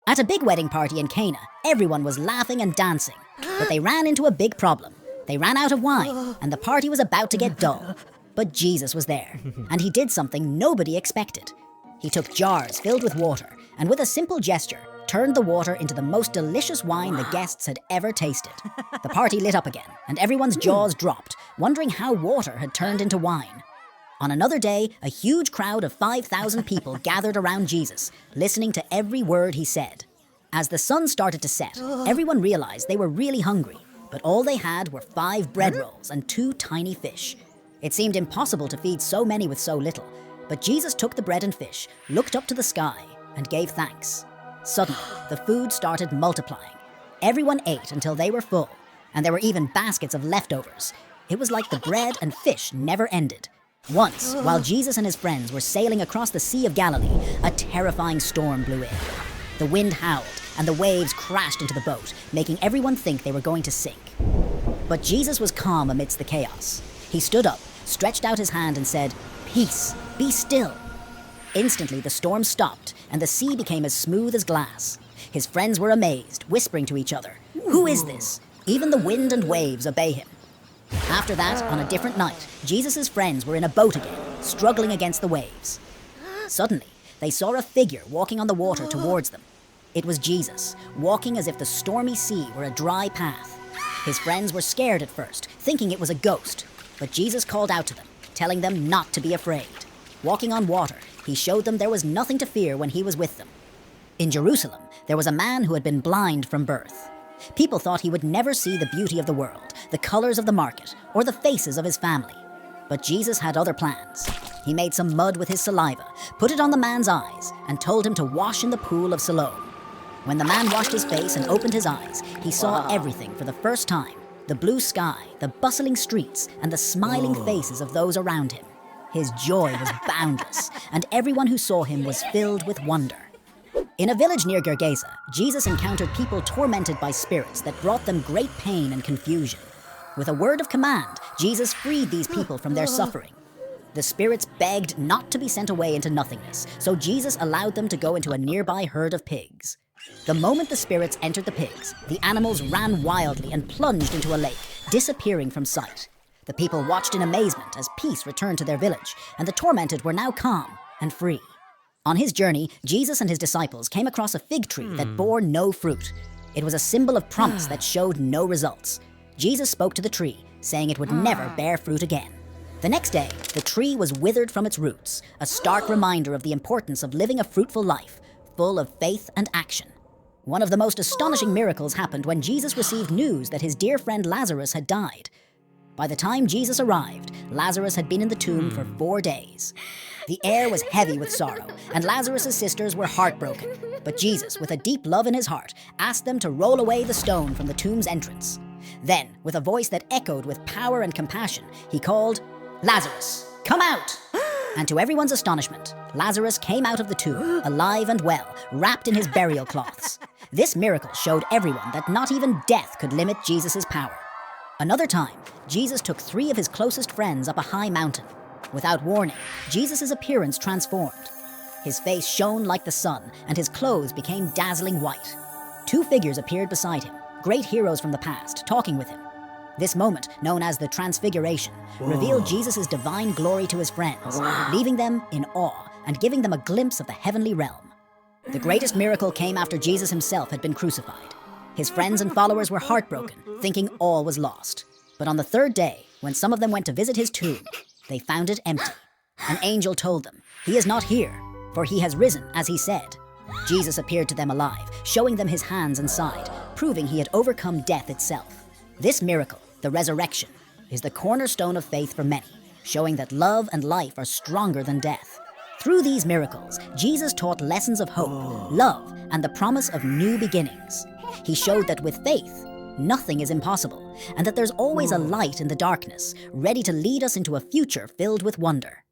At a big wedding party in Cana, everyone was laughing and dancing, but they ran into a big problem. They ran out of wine, and the party was about to get dull. But Jesus was there, and he did something nobody expected. He took jars filled with water, and with a simple gesture, turned the water into the most delicious wine the guests had ever tasted. The party lit up again, and everyone's jaws dropped, wondering how water had turned into wine. On another day, a huge crowd of 5,000 people gathered around Jesus, listening to every word he said. As the sun started to set, everyone realized they were really hungry, but all they had were 5 bread rolls and 2 tiny fish. It seemed impossible to feed so many with so little, but Jesus took the bread and fish, looked up to the sky, and gave thanks. Suddenly, the food started multiplying. Everyone ate until they were full, and there were even baskets of leftovers. It was like the bread and fish never ended. Once, while Jesus and his friends were sailing across the Sea of Galilee, a terrifying storm blew in. The wind howled, and the waves crashed into the boat, making everyone think they were going to sink. But Jesus was calm amidst the chaos. He stood up, stretched out his hand, and said, "Peace, be still." Instantly, the storm stopped, and the sea became as smooth as glass. His friends were amazed, whispering to each other, "Who is this? Even the wind and waves obey him." After that, on a different night, Jesus' friends were in a boat again, struggling against the waves. Suddenly, they saw a figure walking on the water towards them. It was Jesus, walking as if the stormy sea were a dry path. His friends were scared at first, thinking it was a ghost, but Jesus called out to them, telling them not to be afraid. Walking on water, he showed them there was nothing to fear when he was with them. In Jerusalem, there was a man who had been blind from birth. People thought he would never see the beauty of the world, the colors of the market, or the faces of his family. But Jesus had other plans. He made some mud with his saliva, put it on the man's eyes, and told him to wash in the pool of Siloam. When the man washed his face and opened his eyes, he saw everything for the first time: the blue sky, the bustling streets, and the smiling faces of those around him. His joy was boundless, and everyone who saw him was filled with wonder. In a village near Gergesa, Jesus encountered people tormented by spirits that brought them great pain and confusion. With a word of command, Jesus freed these people from their suffering. The spirits begged not to be sent away into nothingness, so Jesus allowed them to go into a nearby herd of pigs. The moment the spirits entered the pigs, the animals ran wildly and plunged into a lake, disappearing from sight. The people watched in amazement as peace returned to their village, and the tormented were now calm and free. On his journey, Jesus and his disciples came across a fig tree that bore no fruit. It was a symbol of promise that showed no results. Jesus spoke to the tree, saying it would never bear fruit again. The next day, the tree was withered from its roots, a stark reminder of the importance of living a fruitful life, full of faith and action. One of the most astonishing miracles happened when Jesus received news that his dear friend Lazarus had died. By the time Jesus arrived, Lazarus had been in the tomb for 4 days. The air was heavy with sorrow, and Lazarus' sisters were heartbroken. But Jesus, with a deep love in his heart, asked them to roll away the stone from the tomb's entrance. Then, with a voice that echoed with power and compassion, he called, "Lazarus, come out!" And to everyone's astonishment, Lazarus came out of the tomb, alive and well, wrapped in his burial cloths. This miracle showed everyone that not even death could limit Jesus' power. Another time, Jesus took 3 of his closest friends up a high mountain. Without warning, Jesus' appearance transformed. His face shone like the sun, and his clothes became dazzling white. 2 figures appeared beside him, great heroes from the past, talking with him. This moment, known as the Transfiguration, revealed Jesus' divine glory to his friends, leaving them in awe and giving them a glimpse of the heavenly realm. The greatest miracle came after Jesus himself had been crucified. His friends and followers were heartbroken, thinking all was lost. But on the 3rd day, when some of them went to visit his tomb, they found it empty. An angel told them, "He is not here, for he has risen, as he said." Jesus appeared to them alive, showing them his hands and side, proving he had overcome death itself. This miracle, the resurrection, is the cornerstone of faith for many, showing that love and life are stronger than death. Through these miracles, Jesus taught lessons of hope, love, and the promise of new beginnings. He showed that with faith, nothing is impossible, and that there's always a light in the darkness, ready to lead us into a future filled with wonder.